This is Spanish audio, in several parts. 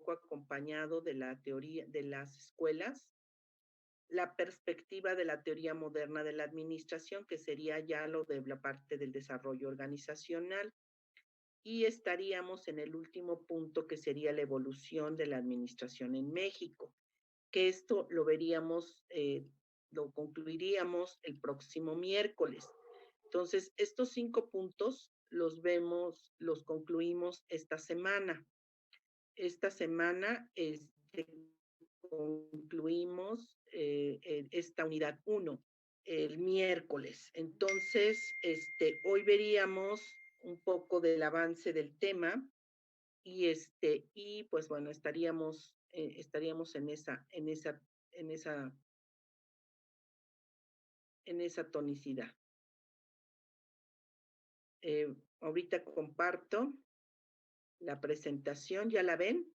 poco acompañado de la teoría de las escuelas, la perspectiva de la teoría moderna de la administración, que sería ya lo de la parte del desarrollo organizacional, y estaríamos en el último punto, que sería la evolución de la administración en México, que esto lo veríamos, lo concluiríamos el próximo miércoles. Entonces, estos 5 puntos los vemos, los concluimos esta semana. Esta semana, concluimos, esta unidad 1 el miércoles. Entonces, hoy veríamos un poco del avance del tema y pues bueno, estaríamos en esa, en esa tonicidad. Ahorita comparto la presentación, ¿ya la ven?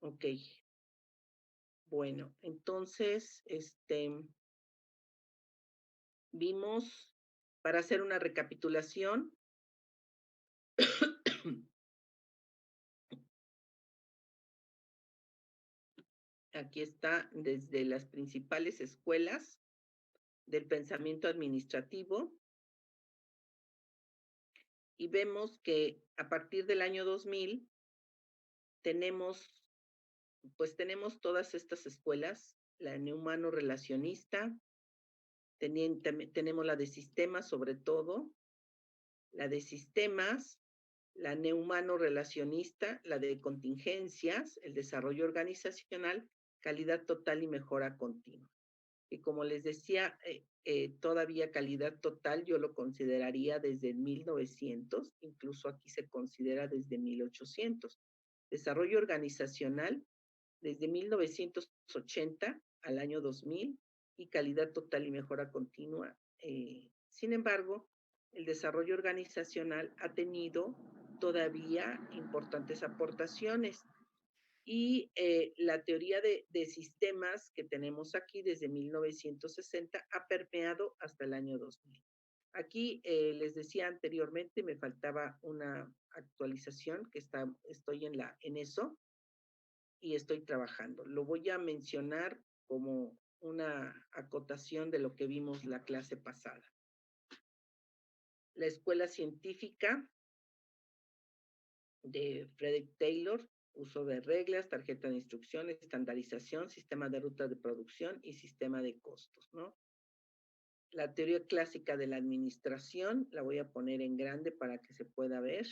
Ok. Bueno, entonces, vimos, para hacer una recapitulación, aquí está desde las principales escuelas del pensamiento administrativo y vemos que a partir del año 2000 tenemos, pues tenemos todas estas escuelas, la neumano relacionista, tenemos la de sistemas sobre todo, la de sistemas, la neumano relacionista, la de contingencias, el desarrollo organizacional, calidad total y mejora continua. Y como les decía, todavía calidad total yo lo consideraría desde 1900, incluso aquí se considera desde 1800. Desarrollo organizacional desde 1980 al año 2000 y calidad total y mejora continua. Sin embargo, el desarrollo organizacional ha tenido todavía importantes aportaciones y la teoría de sistemas que tenemos aquí desde 1960 ha permeado hasta el año 2000. Aquí les decía anteriormente, me faltaba una actualización que estoy en eso y estoy trabajando. Lo voy a mencionar como una acotación de lo que vimos la clase pasada. La escuela científica de Frederick Taylor, uso de reglas, tarjeta de instrucciones, estandarización, sistema de ruta de producción y sistema de costos, ¿no? La teoría clásica de la administración, la voy a poner en grande para que se pueda ver.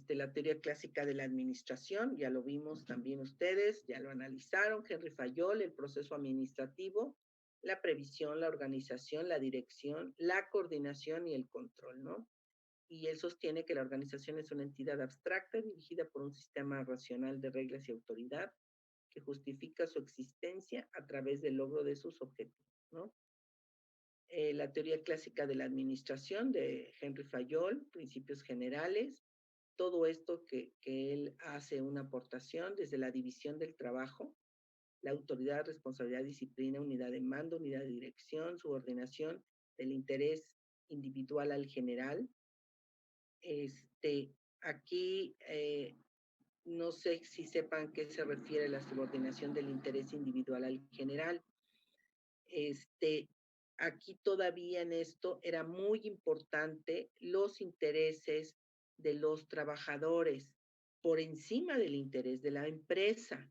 La teoría clásica de la administración, ya lo vimos también ustedes, ya lo analizaron, Henry Fayol, el proceso administrativo, la previsión, la organización, la dirección, la coordinación y el control, ¿no? Y él sostiene que la organización es una entidad abstracta dirigida por un sistema racional de reglas y autoridad que justifica su existencia a través del logro de sus objetivos, ¿no? La teoría clásica de la administración de Henry Fayol, principios generales, todo esto que él hace una aportación desde la división del trabajo, la autoridad, responsabilidad, disciplina, unidad de mando, unidad de dirección, subordinación del interés individual al general. Aquí no sé si sepan qué se refiere a la subordinación del interés individual al general. Aquí todavía en esto era muy importante los intereses de los trabajadores por encima del interés de la empresa.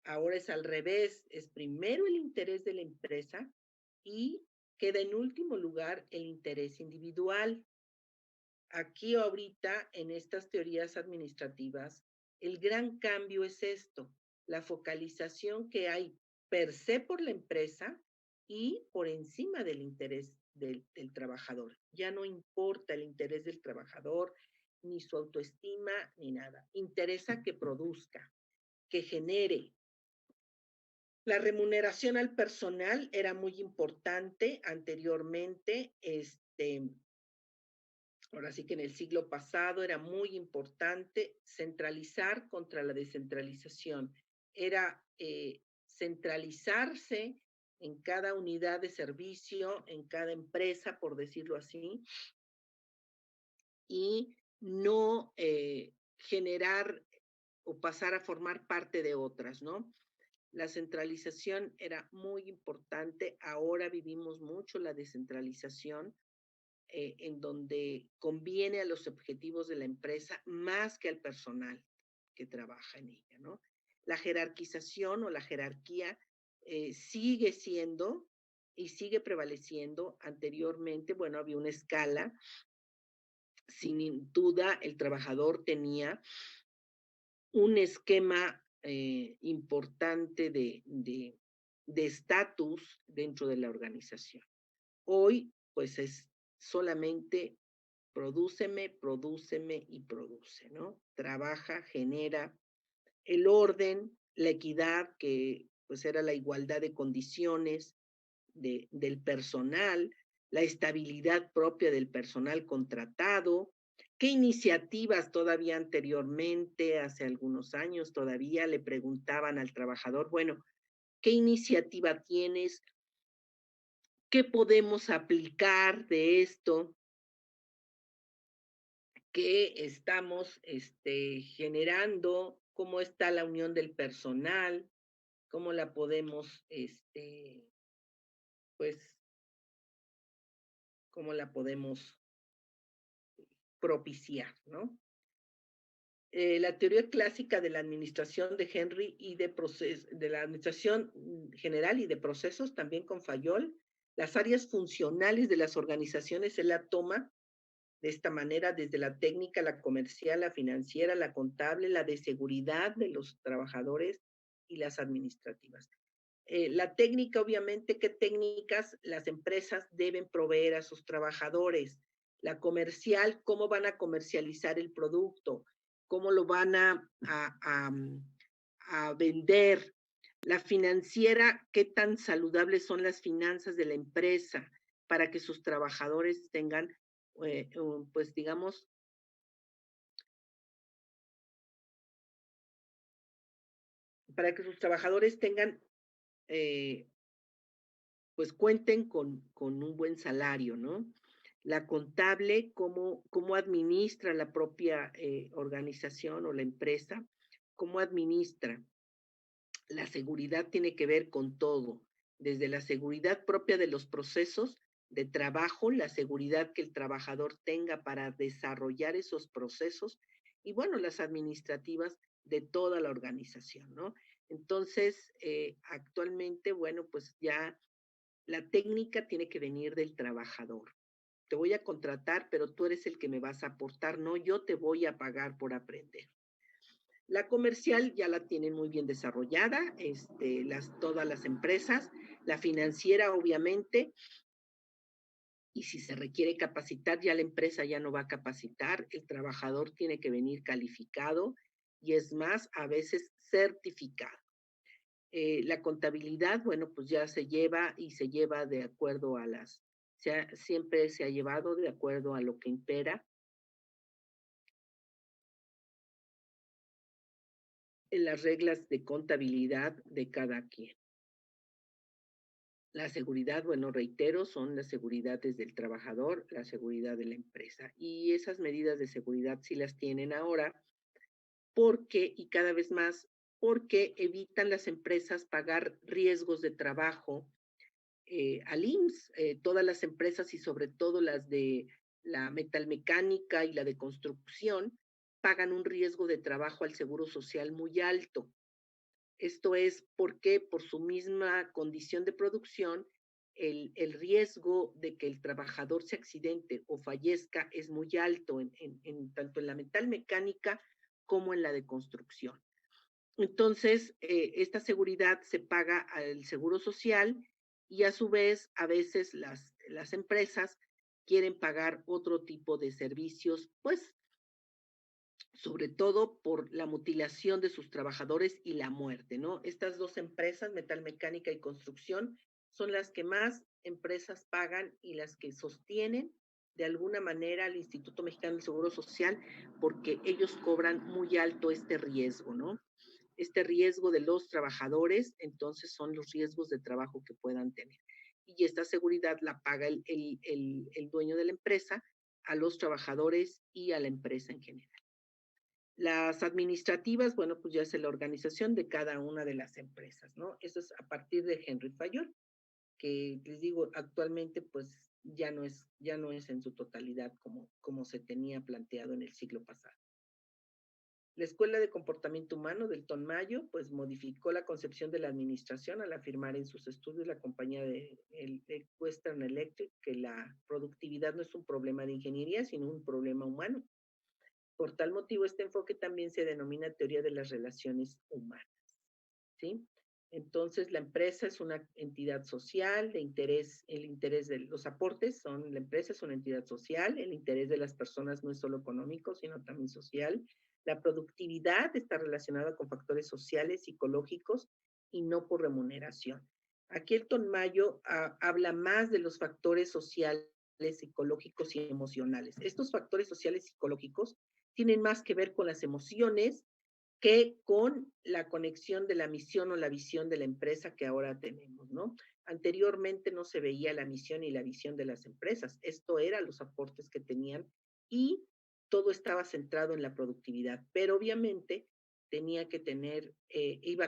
Ahora es al revés, es primero el interés de la empresa y queda en último lugar el interés individual. Aquí ahorita en estas teorías administrativas, el gran cambio es esto, la focalización que hay per se por la empresa y por encima del interés del trabajador. Ya no importa el interés del trabajador, ni su autoestima, ni nada. Interesa que produzca, que genere. La remuneración al personal era muy importante anteriormente, ahora sí que en el siglo pasado era muy importante centralizar contra la descentralización. Era centralizarse en cada unidad de servicio, en cada empresa, por decirlo así, y no generar o pasar a formar parte de otras, ¿no? La centralización era muy importante, ahora vivimos mucho la descentralización, en donde conviene a los objetivos de la empresa más que al personal que trabaja en ella, ¿no? La jerarquización o la jerarquía sigue siendo y sigue prevaleciendo. Anteriormente, bueno, había una escala, sin duda el trabajador tenía un esquema importante de estatus dentro de la organización. Hoy, pues es solamente prodúceme, prodúceme y produce, ¿no? Trabaja, genera el orden, la equidad, que pues era la igualdad de condiciones del personal, la estabilidad propia del personal contratado, qué iniciativas todavía anteriormente, hace algunos años todavía le preguntaban al trabajador, bueno, ¿qué iniciativa tienes? ¿Qué podemos aplicar de esto que estamos generando? ¿Cómo está la unión del personal? ¿Cómo la podemos, pues, cómo la podemos propiciar, ¿no? La teoría clásica de la administración de Henry y de la administración general y de procesos, también con Fayol, las áreas funcionales de las organizaciones, él la toma de esta manera, desde la técnica, la comercial, la financiera, la contable, la de seguridad de los trabajadores y las administrativas. La técnica, obviamente, ¿qué técnicas las empresas deben proveer a sus trabajadores? La comercial, ¿cómo van a comercializar el producto? ¿Cómo lo van a vender? La financiera, ¿qué tan saludables son las finanzas de la empresa para que sus trabajadores tengan, pues digamos, para que sus trabajadores tengan eh, pues cuenten con un buen salario, ¿no? La contable, cómo administra la propia organización o la empresa, cómo administra. La seguridad tiene que ver con todo, desde la seguridad propia de los procesos de trabajo, la seguridad que el trabajador tenga para desarrollar esos procesos y bueno, las administrativas de toda la organización, ¿no? Entonces, actualmente, bueno, pues ya la técnica tiene que venir del trabajador. Te voy a contratar, pero tú eres el que me vas a aportar, no, yo te voy a pagar por aprender. La comercial ya la tienen muy bien desarrollada, todas las empresas, la financiera obviamente, y si se requiere capacitar, ya la empresa ya no va a capacitar, el trabajador tiene que venir calificado y es más, a veces certificado. La contabilidad, bueno, pues ya se lleva y se lleva de acuerdo a siempre se ha llevado de acuerdo a lo que impera en las reglas de contabilidad de cada quien. La seguridad, bueno, reitero, son las seguridades del trabajador, la seguridad de la empresa. Y esas medidas de seguridad sí las tienen ahora porque, y cada vez más, porque evitan las empresas pagar riesgos de trabajo al IMSS, todas las empresas y sobre todo las de la metalmecánica y la de construcción pagan un riesgo de trabajo al Seguro Social muy alto. Esto es porque por su misma condición de producción, el riesgo de que el trabajador se accidente o fallezca es muy alto tanto en la metalmecánica como en la de construcción. Entonces, esta seguridad se paga al Seguro Social y a su vez, a veces las empresas quieren pagar otro tipo de servicios, pues sobre todo por la mutilación de sus trabajadores y la muerte, ¿no? Estas dos empresas, metalmecánica y construcción, son las que más empresas pagan y las que sostienen de alguna manera al Instituto Mexicano del Seguro Social porque ellos cobran muy alto este riesgo, ¿no? este riesgo de los trabajadores, entonces son los riesgos de trabajo que puedan tener. Y esta seguridad la paga el dueño de la empresa a los trabajadores y a la empresa en general. Las administrativas, bueno, pues ya es la organización de cada una de las empresas, ¿no? Eso es a partir de Henry Fayol, que les digo, actualmente pues ya no es en su totalidad como se tenía planteado en el siglo pasado. La Escuela de Comportamiento Humano del Mayo, pues modificó la concepción de la administración al afirmar en sus estudios la compañía de Western Electric que la productividad no es un problema de ingeniería, sino un problema humano. Por tal motivo, este enfoque también se denomina teoría de las relaciones humanas, ¿sí? Entonces, la empresa es una entidad social de interés, el interés de los aportes son, la empresa es una entidad social, el interés de las personas no es solo económico, sino también social. La productividad está relacionada con factores sociales, psicológicos y no por remuneración. Aquí el Mayo habla más de los factores sociales, psicológicos y emocionales. Estos factores sociales y psicológicos tienen más que ver con las emociones que con la conexión de la misión o la visión de la empresa que ahora tenemos, ¿no? Anteriormente no se veía la misión y la visión de las empresas. Esto eran los aportes que tenían y todo estaba centrado en la productividad, pero obviamente tenía que tener,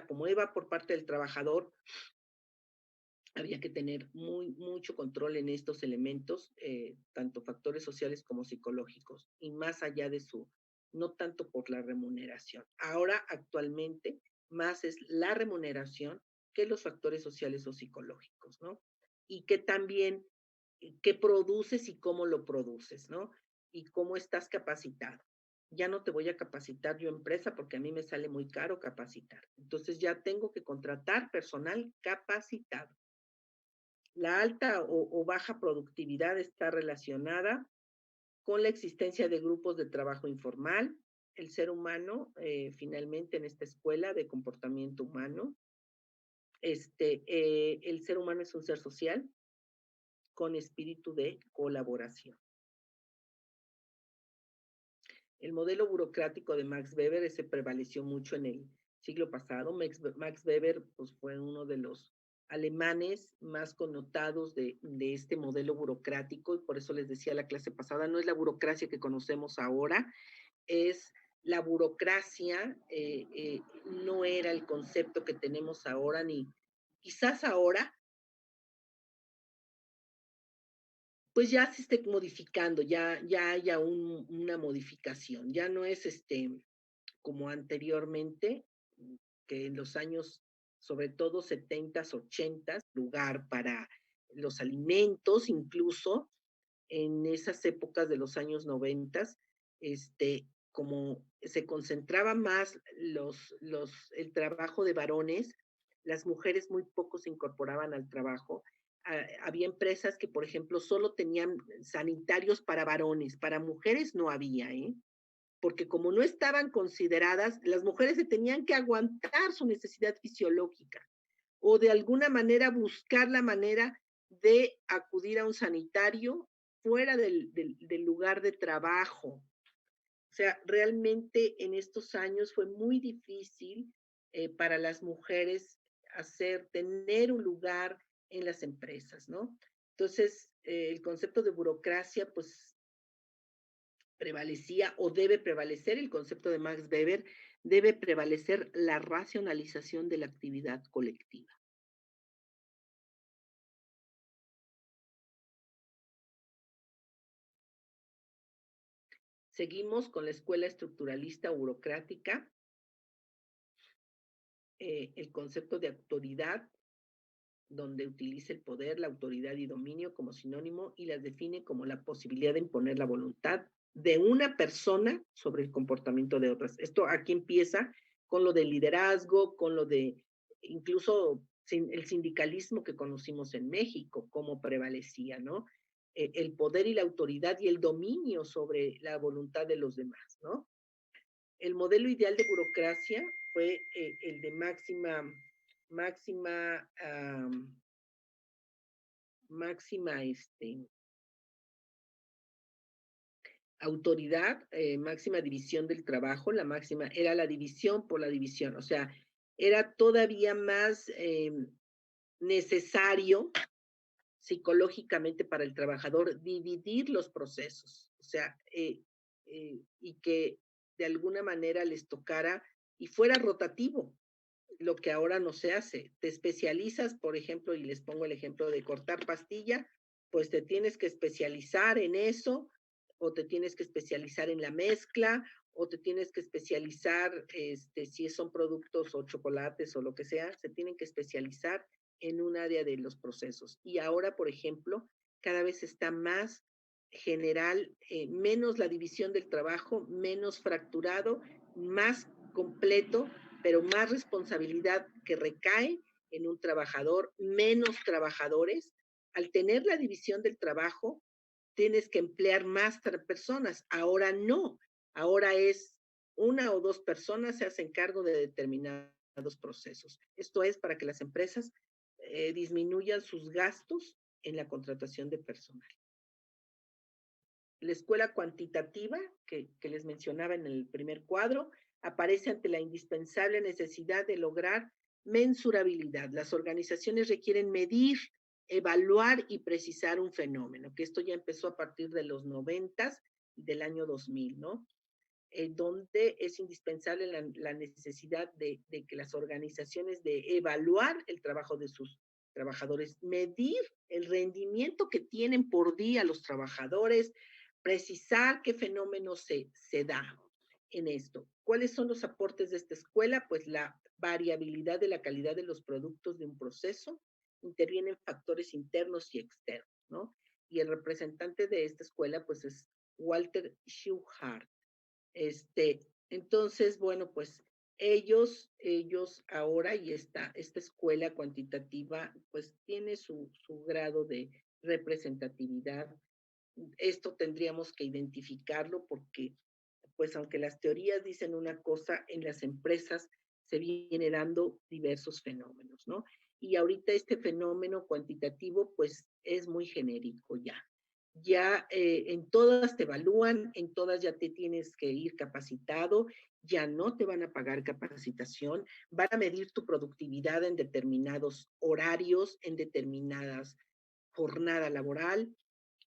como iba por parte del trabajador, había que tener mucho control en estos elementos, tanto factores sociales como psicológicos, y más allá de no tanto por la remuneración. Ahora, actualmente, más es la remuneración que los factores sociales o psicológicos, ¿no? Y que también, qué produces y cómo lo produces, ¿no? Y cómo estás capacitado. Ya no te voy a capacitar yo empresa porque a mí me sale muy caro capacitar. Entonces ya tengo que contratar personal capacitado. La alta o baja productividad está relacionada con la existencia de grupos de trabajo informal. El ser humano, finalmente en esta escuela de comportamiento humano, el ser humano es un ser social con espíritu de colaboración. El modelo burocrático de Max Weber, ese prevaleció mucho en el siglo pasado. Max Weber pues, fue uno de los alemanes más connotados de este modelo burocrático, y por eso les decía la clase pasada, no es la burocracia que conocemos ahora, es la burocracia, no era el concepto que tenemos ahora, ni quizás ahora, pues ya se esté modificando, ya haya una modificación, ya no es como anteriormente, que en los años, sobre todo 70s, 80s, lugar para los alimentos, incluso en esas épocas de los años 90, como se concentraba más el trabajo de varones, las mujeres muy poco se incorporaban al trabajo. Había empresas que, por ejemplo, solo tenían sanitarios para varones, para mujeres no había, ¿eh? Porque como no estaban consideradas, las mujeres se tenían que aguantar su necesidad fisiológica o de alguna manera buscar la manera de acudir a un sanitario fuera del lugar de trabajo. O sea, realmente en estos años fue muy difícil para las mujeres tener un lugar en las empresas, ¿no? Entonces, el concepto de burocracia, pues prevalecía o debe prevalecer el concepto de Max Weber, debe prevalecer la racionalización de la actividad colectiva. Seguimos con la escuela estructuralista burocrática, el concepto de autoridad, donde utiliza el poder, la autoridad y dominio como sinónimo y las define como la posibilidad de imponer la voluntad de una persona sobre el comportamiento de otras. Esto aquí empieza con lo del liderazgo, con lo de incluso el sindicalismo que conocimos en México, cómo prevalecía, ¿no? El poder y la autoridad y el dominio sobre la voluntad de los demás, ¿no? El modelo ideal de burocracia fue el de máxima, máxima, autoridad, máxima división del trabajo, la máxima era la división por la división, o sea, era todavía más necesario psicológicamente para el trabajador dividir los procesos, o sea, y que de alguna manera les tocara y fuera rotativo, lo que ahora no se hace. Te especializas, por ejemplo, y les pongo el ejemplo de cortar pastilla, pues te tienes que especializar en eso, o te tienes que especializar en la mezcla, o te tienes que especializar, si son productos o chocolates o lo que sea, se tienen que especializar en un área de los procesos. Y ahora, por ejemplo, cada vez está más general, menos la división del trabajo, menos fracturado, más completo, pero más responsabilidad que recae en un trabajador, menos trabajadores. Al tener la división del trabajo, tienes que emplear más personas. Ahora no, ahora es una o dos personas se hacen cargo de determinados procesos. Esto es para que las empresas disminuyan sus gastos en la contratación de personal. La escuela cuantitativa, que les mencionaba en el primer cuadro, aparece ante la indispensable necesidad de lograr mensurabilidad. Las organizaciones requieren medir, evaluar y precisar un fenómeno, que esto ya empezó a partir de los 90 y del año 2000, ¿no? Donde es indispensable la necesidad de que las organizaciones de evaluar el trabajo de sus trabajadores, medir el rendimiento que tienen por día los trabajadores, precisar qué fenómeno se da en esto. ¿Cuáles son los aportes de esta escuela? Pues la variabilidad de la calidad de los productos de un proceso, intervienen factores internos y externos, ¿no? Y el representante de esta escuela, pues es Walter Schauhart. Entonces, bueno, pues ellos ahora y esta escuela cuantitativa, pues tiene su grado de representatividad. Esto tendríamos que identificarlo porque, pues aunque las teorías dicen una cosa, en las empresas se viene dando diversos fenómenos, ¿no? Y ahorita este fenómeno cuantitativo, pues es muy genérico ya. Ya en todas te evalúan, en todas ya te tienes que ir capacitado, ya no te van a pagar capacitación, van a medir tu productividad en determinados horarios, en determinadas jornada laboral,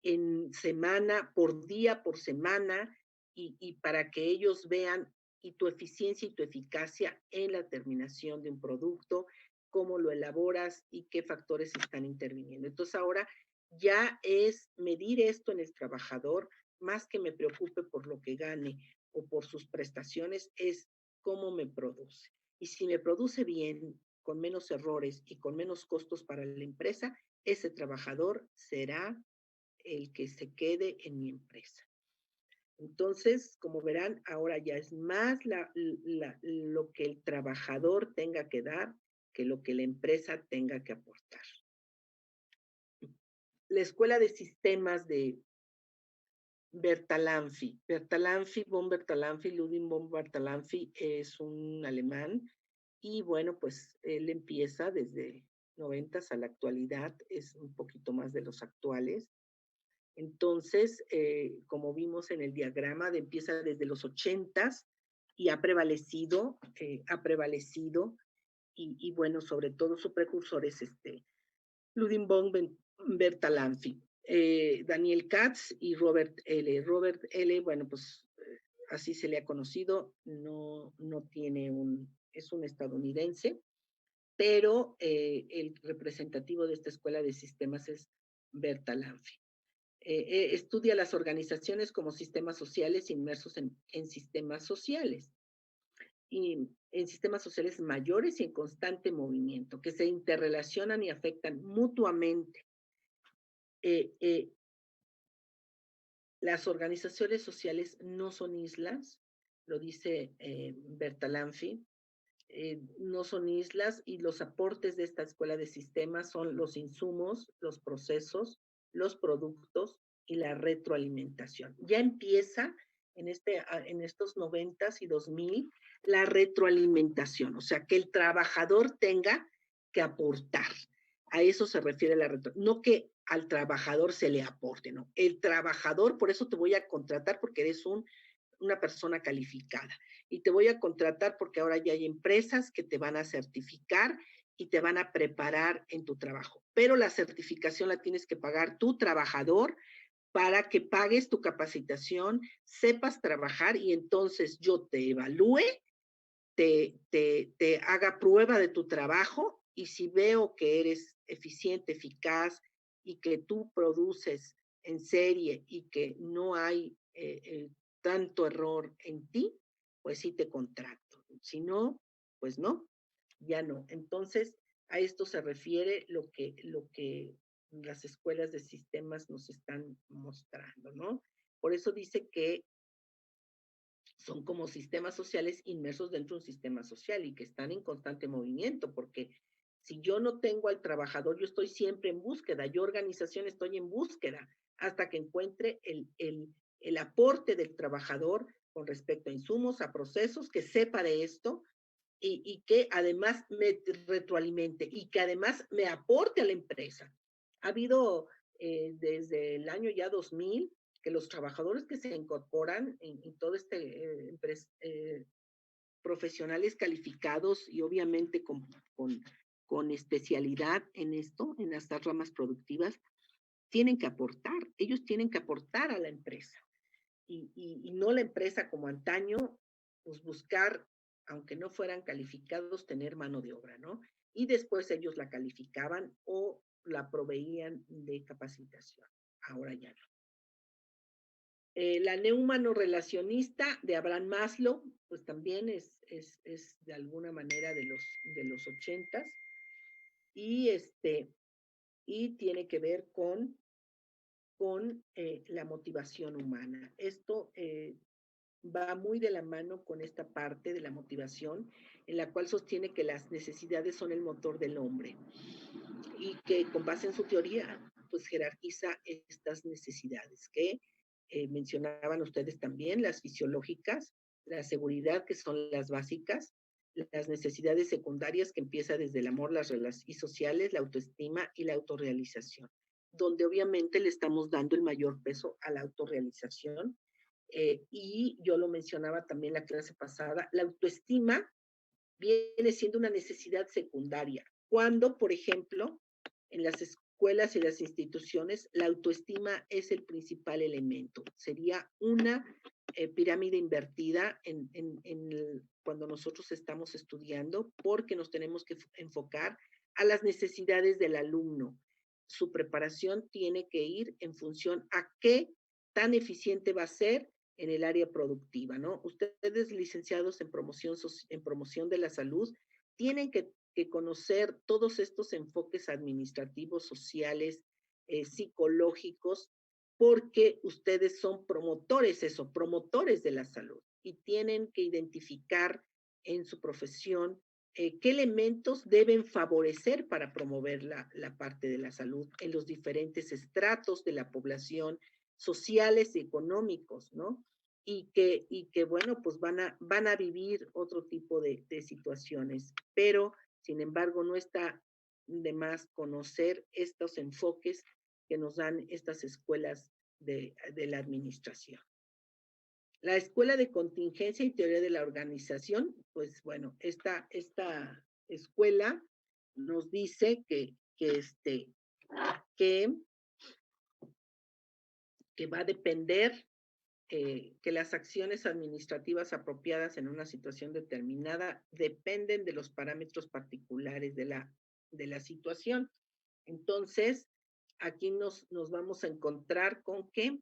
en semana, por día, por semana, y para que ellos vean y tu eficiencia y tu eficacia en la terminación de un producto, cómo lo elaboras y qué factores están interviniendo. Entonces ahora ya es medir esto en el trabajador, más que me preocupe por lo que gane o por sus prestaciones, es cómo me produce. Y si me produce bien, con menos errores y con menos costos para la empresa, ese trabajador será el que se quede en mi empresa. Entonces, como verán, ahora ya es más lo que el trabajador tenga que dar que lo que la empresa tenga que aportar. La Escuela de Sistemas de Bertalanffy, von Bertalanffy, Ludwig von Bertalanffy es un alemán y bueno, pues él empieza desde 90 a la actualidad, es un poquito más de los actuales. Entonces, como vimos en el diagrama, empieza desde los 80 y ha prevalecido, y bueno, sobre todo su precursor es Ludwig von Bertalanffy, Daniel Katz y Robert L. Robert L., bueno, pues así se le ha conocido, no tiene es un estadounidense, pero el representativo de esta escuela de sistemas es Bertalanffy. Estudia las organizaciones como sistemas sociales inmersos en sistemas sociales y en sistemas sociales mayores y en constante movimiento, que se interrelacionan y afectan mutuamente. Eh, eh, las organizaciones sociales no son islas, lo dice Bertalanffy, no son islas y los aportes de esta escuela de sistemas son los insumos, los procesos, los productos y la retroalimentación. Ya empieza en estos 90s y 2000 la retroalimentación, o sea, que el trabajador tenga que aportar. a eso se refiere no que al trabajador se le aporte, no. El trabajador, por eso te voy a contratar porque eres una persona calificada. Y te voy a contratar porque ahora ya hay empresas que te van a certificar y te van a preparar en tu trabajo. Pero la certificación la tienes que pagar tu trabajador para que pagues tu capacitación, sepas trabajar y entonces yo te evalúe, te haga prueba de tu trabajo y si veo que eres eficiente, eficaz y que tú produces en serie y que no hay tanto error en ti, pues sí te contrato. Si no, pues no, ya no. Entonces, a esto se refiere lo que las escuelas de sistemas nos están mostrando, ¿no? Por eso dice que son como sistemas sociales inmersos dentro de un sistema social y que están en constante movimiento, porque si yo no tengo al trabajador, yo estoy siempre en búsqueda, yo organización estoy en búsqueda hasta que encuentre el aporte del trabajador con respecto a insumos, a procesos, que sepa de esto y que además me retroalimente y que además me aporte a la empresa. Ha habido desde el año ya 2000 que los trabajadores que se incorporan en todo profesionales calificados y obviamente con especialidad en esto, en estas ramas productivas, tienen que aportar, ellos tienen que aportar a la empresa y no la empresa como antaño, pues buscar, aunque no fueran calificados, tener mano de obra, ¿no? Y después ellos la calificaban o la proveían de capacitación. Ahora ya no. La neumano relacionista de Abraham Maslow, pues también es de alguna manera de los 80s y tiene que ver con la motivación humana. Esto va muy de la mano con esta parte de la motivación, en la cual sostiene que las necesidades son el motor del hombre y que con base en su teoría, pues jerarquiza estas necesidades que mencionaban ustedes también, las fisiológicas, la seguridad, que son las básicas, las necesidades secundarias, que empieza desde el amor, las relaciones y sociales, la autoestima y la autorrealización, donde obviamente le estamos dando el mayor peso a la autorrealización. Y yo lo mencionaba también la clase pasada, la autoestima viene siendo una necesidad secundaria. Cuando, por ejemplo, en las escuelas y las instituciones, la autoestima es el principal elemento. Sería una pirámide invertida cuando nosotros estamos estudiando, porque nos tenemos que enfocar a las necesidades del alumno. Su preparación tiene que ir en función a qué tan eficiente va a ser en el área productiva, ¿no? Ustedes, licenciados en promoción de la salud, tienen que conocer todos estos enfoques administrativos, sociales, psicológicos, porque ustedes son promotores de la salud y tienen que identificar en su profesión qué elementos deben favorecer para promover la parte de la salud en los diferentes estratos de la población, sociales y económicos, ¿no? Y que bueno, pues van a vivir otro tipo de situaciones, pero sin embargo no está de más conocer estos enfoques que nos dan estas escuelas de la administración. La escuela de contingencia y teoría de la organización, pues bueno, esta escuela nos dice que va a depender que las acciones administrativas apropiadas en una situación determinada dependen de los parámetros particulares de la situación. Entonces, aquí nos vamos a encontrar con que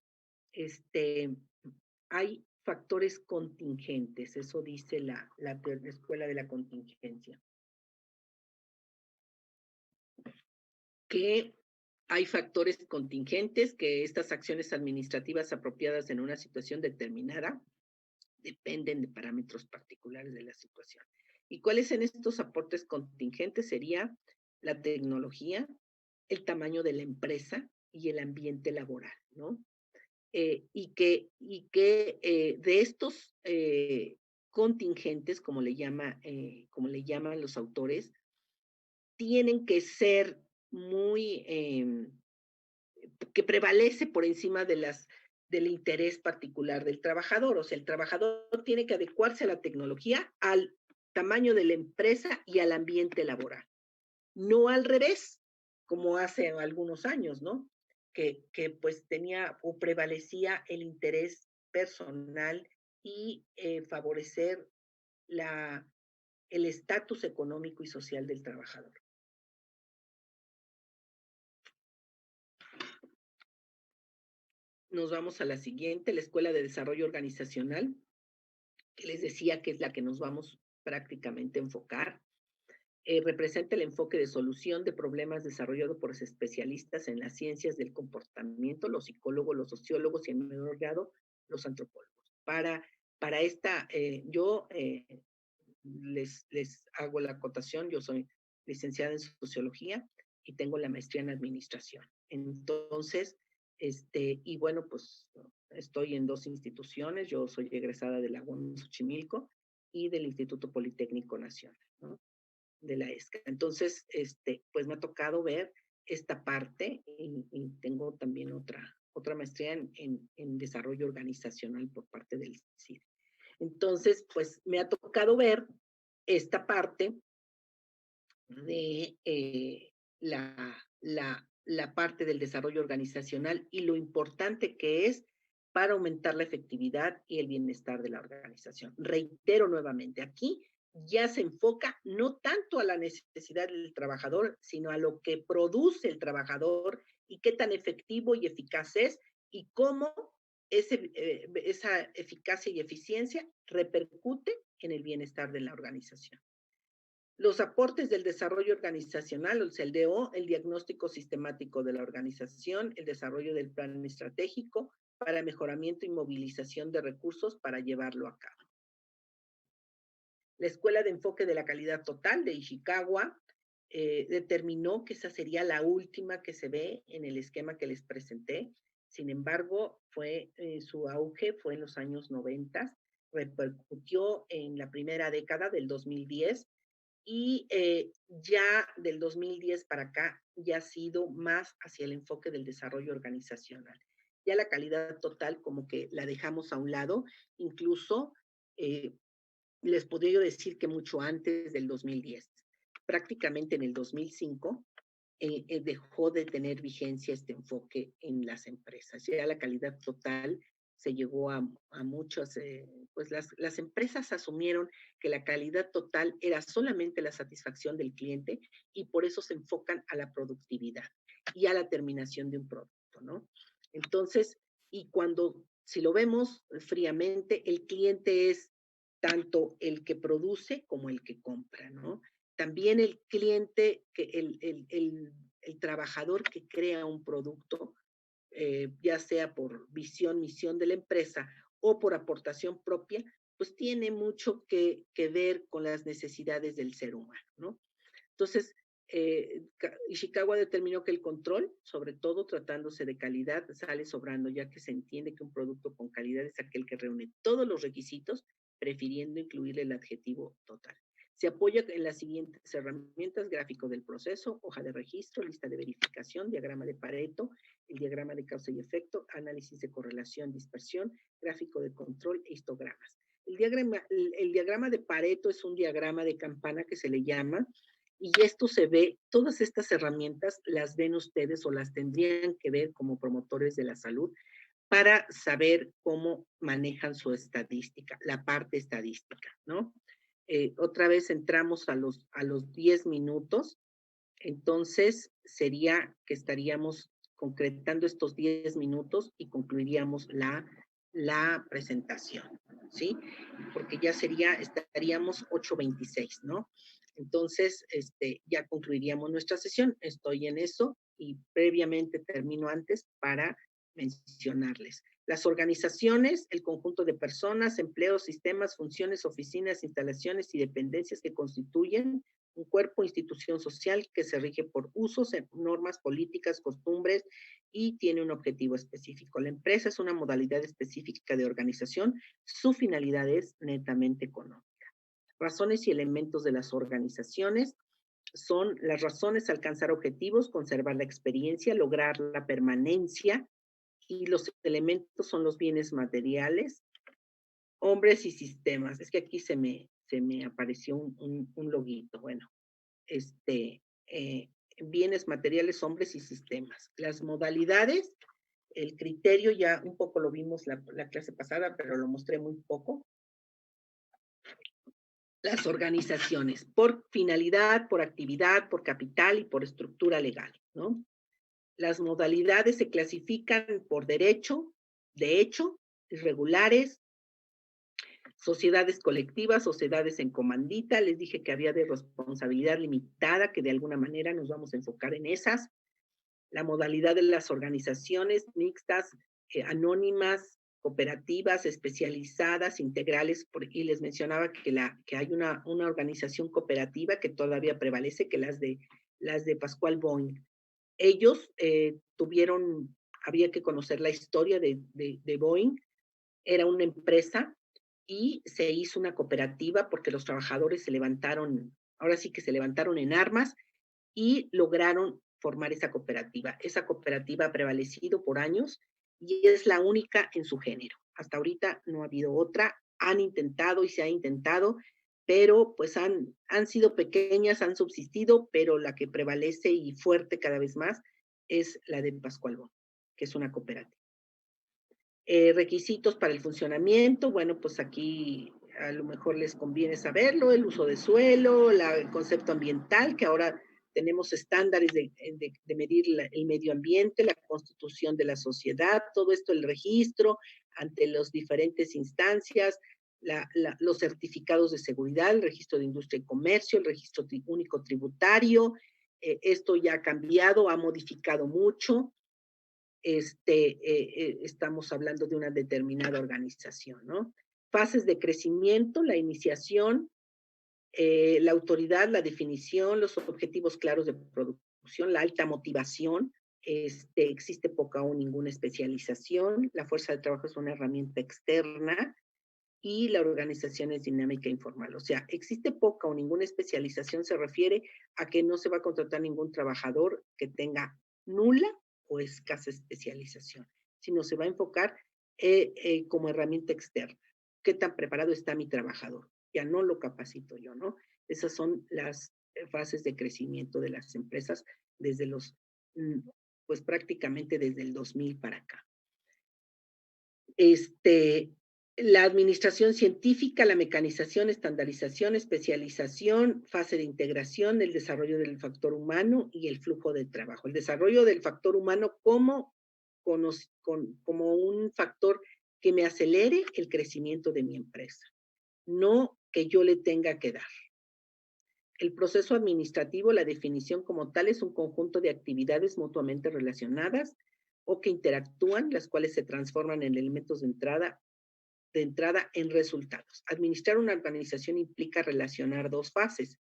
hay factores contingentes, eso dice la escuela de la contingencia. Que hay factores contingentes, que estas acciones administrativas apropiadas en una situación determinada dependen de parámetros particulares de la situación. ¿Y cuáles son estos aportes contingentes? Sería la tecnología, el tamaño de la empresa y el ambiente laboral, ¿no? Y que de estos contingentes, como le llaman los autores, tienen que ser muy que prevalece por encima del interés particular del trabajador. O sea, el trabajador tiene que adecuarse a la tecnología, al tamaño de la empresa y al ambiente laboral. No al revés, como hace algunos años, ¿no? Que pues tenía o prevalecía el interés personal y favorecer la, el estatus económico y social del trabajador. Nos vamos a la siguiente, la Escuela de Desarrollo Organizacional, que les decía que es la que nos vamos prácticamente a enfocar. Representa el enfoque de solución de problemas desarrollado por los especialistas en las ciencias del comportamiento, los psicólogos, los sociólogos y en menor grado los antropólogos. Para esta, yo les hago la acotación, yo soy licenciada en sociología y tengo la maestría en administración. Entonces, y bueno, pues estoy en dos instituciones, yo soy egresada de la UAM Xochimilco y del Instituto Politécnico Nacional, ¿no? De la ESCA. Entonces, pues me ha tocado ver esta parte y tengo también otra maestría en desarrollo organizacional por parte del CID. Entonces, pues me ha tocado ver esta parte de la parte del desarrollo organizacional y lo importante que es para aumentar la efectividad y el bienestar de la organización. Reitero nuevamente, aquí ya se enfoca no tanto a la necesidad del trabajador, sino a lo que produce el trabajador y qué tan efectivo y eficaz es y cómo esa eficacia y eficiencia repercute en el bienestar de la organización. Los aportes del desarrollo organizacional, o sea, el DO, el diagnóstico sistemático de la organización, el desarrollo del plan estratégico para mejoramiento y movilización de recursos para llevarlo a cabo. La Escuela de Enfoque de la Calidad Total de Ishikawa determinó que esa sería la última que se ve en el esquema que les presenté. Sin embargo, su auge fue en los años 90, repercutió en la primera década del 2010 y ya del 2010 para acá ya ha sido más hacia el enfoque del desarrollo organizacional. Ya la calidad total como que la dejamos a un lado, incluso eh, les podría decir que mucho antes del 2010, prácticamente en el 2005, dejó de tener vigencia este enfoque en las empresas. Ya la calidad total se llegó a muchos, pues las empresas asumieron que la calidad total era solamente la satisfacción del cliente y por eso se enfocan a la productividad y a la terminación de un producto, ¿no? Entonces, y si lo vemos fríamente, el cliente es tanto el que produce como el que compra, ¿no? También el cliente, el trabajador que crea un producto, ya sea por visión, misión de la empresa o por aportación propia, pues tiene mucho que ver con las necesidades del ser humano, ¿no? Entonces, Ishikawa determinó que el control, sobre todo tratándose de calidad, sale sobrando, ya que se entiende que un producto con calidad es aquel que reúne todos los requisitos, prefiriendo incluirle el adjetivo total. Se apoya en las siguientes herramientas: gráfico del proceso, hoja de registro, lista de verificación, diagrama de Pareto, el diagrama de causa y efecto, análisis de correlación, dispersión, gráfico de control e histogramas. El diagrama de Pareto es un diagrama de campana que se le llama, y esto se ve, todas estas herramientas las ven ustedes o las tendrían que ver como promotores de la salud para saber cómo manejan su estadística, la parte estadística, ¿no? Otra vez entramos a los 10 minutos, entonces sería que estaríamos concretando estos 10 minutos y concluiríamos la presentación, ¿sí? Porque ya estaríamos 8:26, ¿no? Entonces, ya concluiríamos nuestra sesión. Estoy en eso y previamente termino antes para mencionarles. Las organizaciones, el conjunto de personas, empleos, sistemas, funciones, oficinas, instalaciones y dependencias que constituyen un cuerpo, institución social que se rige por usos, normas, políticas, costumbres y tiene un objetivo específico. La empresa es una modalidad específica de organización. Su finalidad es netamente económica. Razones y elementos de las organizaciones. son las razones: alcanzar objetivos, conservar la experiencia, lograr la permanencia, y los elementos son los bienes materiales, hombres y sistemas. Es que aquí se me apareció un loguito. Bueno, este, bienes materiales, hombres y sistemas. Las modalidades, el criterio ya un poco lo vimos la clase pasada, pero lo mostré muy poco. Las organizaciones, por finalidad, por actividad, por capital y por estructura legal, ¿no? Las modalidades se clasifican por derecho, de hecho, irregulares, sociedades colectivas, sociedades en comandita. Les dije que había de responsabilidad limitada, que de alguna manera nos vamos a enfocar en esas. La modalidad de las organizaciones mixtas, anónimas, cooperativas, especializadas, integrales, y les mencionaba que hay una organización cooperativa que todavía prevalece, que las de Pascual Boing. Ellos había que conocer la historia de Boeing. Era una empresa y se hizo una cooperativa porque los trabajadores se levantaron, ahora sí que se levantaron en armas y lograron formar esa cooperativa. Esa cooperativa ha prevalecido por años y es la única en su género. Hasta ahorita no ha habido otra. Han intentado y se ha intentado, pero pues han sido pequeñas, han subsistido, pero la que prevalece y fuerte cada vez más es la de Pascual Bon, que es una cooperativa. Requisitos para el funcionamiento, bueno, pues aquí a lo mejor les conviene saberlo: el uso de suelo, el concepto ambiental, que ahora tenemos estándares de medir el medio ambiente, la constitución de la sociedad, todo esto, el registro ante las diferentes instancias, los certificados de seguridad, el registro de industria y comercio, el registro único tributario. Esto ya ha cambiado, ha modificado mucho. Estamos hablando de una determinada organización, ¿no? Fases de crecimiento: la iniciación, la autoridad, la definición, los objetivos claros de producción, la alta motivación. Existe poca o ninguna especialización, la fuerza de trabajo es una herramienta externa y la organización es dinámica e informal. O sea, existe poca o ninguna especialización, se refiere a que no se va a contratar ningún trabajador que tenga nula o escasa especialización, sino se va a enfocar como herramienta externa. ¿Qué tan preparado está mi trabajador? Ya no lo capacito yo, ¿no? Esas son las fases de crecimiento de las empresas desde pues prácticamente desde el 2000 para acá. La administración científica, la mecanización, estandarización, especialización, fase de integración, el desarrollo del factor humano y el flujo de trabajo. El desarrollo del factor humano como un factor que me acelere el crecimiento de mi empresa, no que yo le tenga que dar. El proceso administrativo, la definición como tal, es un conjunto de actividades mutuamente relacionadas o que interactúan, las cuales se transforman en elementos de entrada en resultados. Administrar una organización implica relacionar dos fases: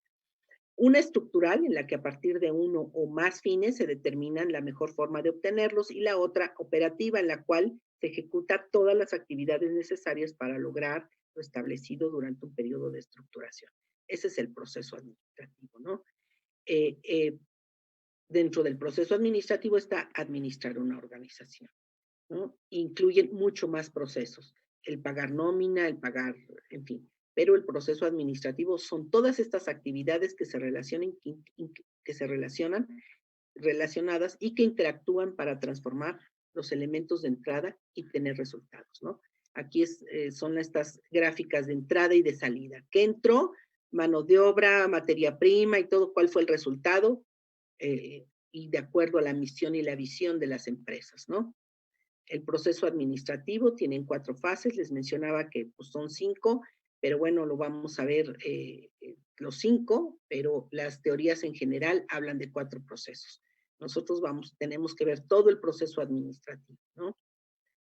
una estructural, en la que a partir de uno o más fines se determinan la mejor forma de obtenerlos, y la otra operativa, en la cual se ejecutan todas las actividades necesarias para lograr lo establecido durante un periodo de estructuración. Ese es el proceso administrativo, ¿no? Dentro del proceso administrativo está administrar una organización, ¿no? Incluyen mucho más procesos: el pagar nómina, el pagar, en fin. Pero el proceso administrativo son todas estas actividades que se relacionadas y que interactúan para transformar los elementos de entrada y tener resultados, ¿no? Aquí son estas gráficas de entrada y de salida. ¿Qué entró? Mano de obra, materia prima y todo. ¿Cuál fue el resultado? Y de acuerdo a la misión y la visión de las empresas, ¿no? El proceso administrativo tiene 4 fases. Les mencionaba que pues, son 5, pero bueno, lo vamos a ver los 5, pero las teorías en general hablan de 4 procesos. Nosotros tenemos que ver todo el proceso administrativo, ¿no?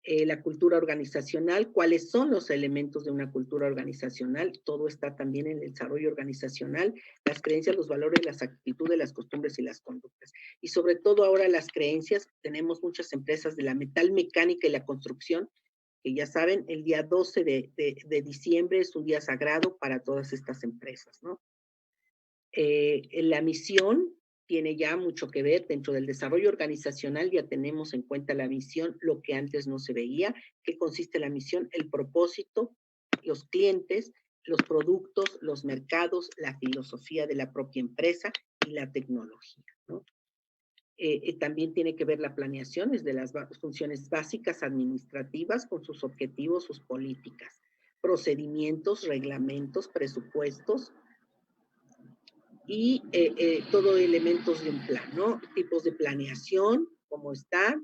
La cultura organizacional: cuáles son los elementos de una cultura organizacional. Todo está también en el desarrollo organizacional: las creencias, los valores, las actitudes, las costumbres y las conductas. Y sobre todo ahora las creencias. Tenemos muchas empresas de la metalmecánica y la construcción, que ya saben, el día 12 de diciembre es un día sagrado para todas estas empresas, ¿no? La misión tiene ya mucho que ver dentro del desarrollo organizacional, ya tenemos en cuenta la misión, lo que antes no se veía. ¿Qué consiste la misión? El propósito, los clientes, los productos, los mercados, la filosofía de la propia empresa y la tecnología, ¿no? También tiene que ver la planeación, es de las funciones básicas administrativas con sus objetivos, sus políticas, procedimientos, reglamentos, presupuestos, y todo elementos de un plan, ¿no? Tipos de planeación, cómo está,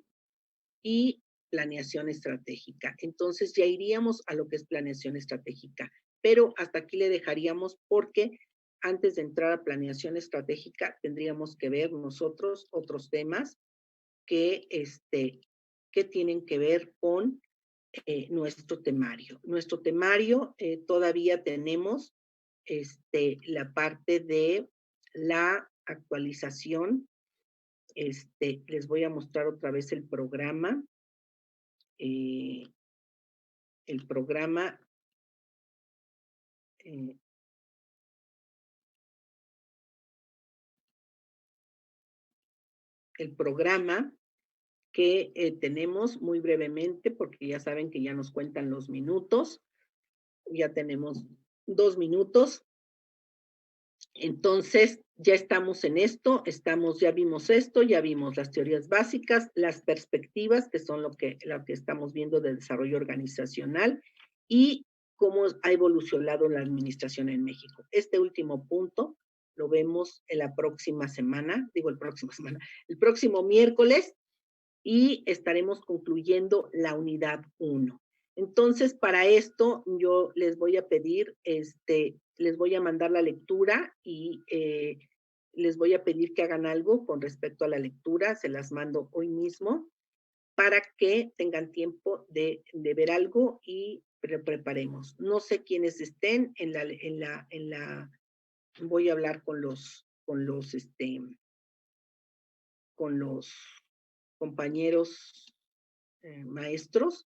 y planeación estratégica. Entonces ya iríamos a lo que es planeación estratégica, pero hasta aquí le dejaríamos porque antes de entrar a planeación estratégica tendríamos que ver nosotros otros temas que, que tienen que ver con nuestro temario. Nuestro temario todavía tenemos la parte de la actualización. Les voy a mostrar otra vez el programa. Eh, el programa eh, el programa que tenemos muy brevemente, porque ya saben que ya nos cuentan los minutos. Ya tenemos 2 minutos. Entonces, ya estamos en esto, ya vimos esto, ya vimos las teorías básicas, las perspectivas, que son lo que estamos viendo de desarrollo organizacional, y cómo ha evolucionado la administración en México. Este último punto lo vemos en la próxima semana, el próximo miércoles, y estaremos concluyendo la unidad 1. Entonces, para esto, yo les voy a pedir, les voy a mandar la lectura y les voy a pedir que hagan algo con respecto a la lectura, se las mando hoy mismo, para que tengan tiempo de ver algo y preparemos. No sé quiénes estén voy a hablar con los compañeros maestros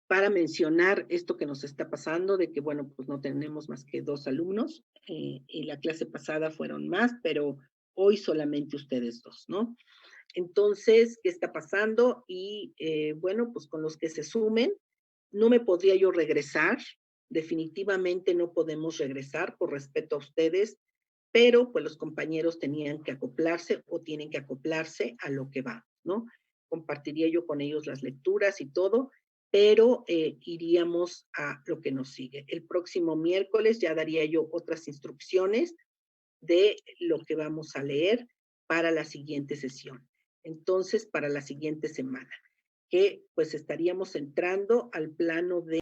para mencionar esto que nos está pasando, de que, bueno, pues no tenemos más que 2 alumnos, y la clase pasada fueron más, pero hoy solamente ustedes 2, ¿no? Entonces, ¿qué está pasando? Y bueno, pues con los que se sumen, no me podría yo regresar, definitivamente no podemos regresar por respeto a ustedes, pero pues los compañeros tenían que acoplarse o tienen que acoplarse a lo que va, ¿no? Compartiría yo con ellos las lecturas y todo, pero iríamos a lo que nos sigue. El próximo miércoles ya daría yo otras instrucciones de lo que vamos a leer para la siguiente sesión. Entonces, para la siguiente semana, que pues estaríamos entrando al plano de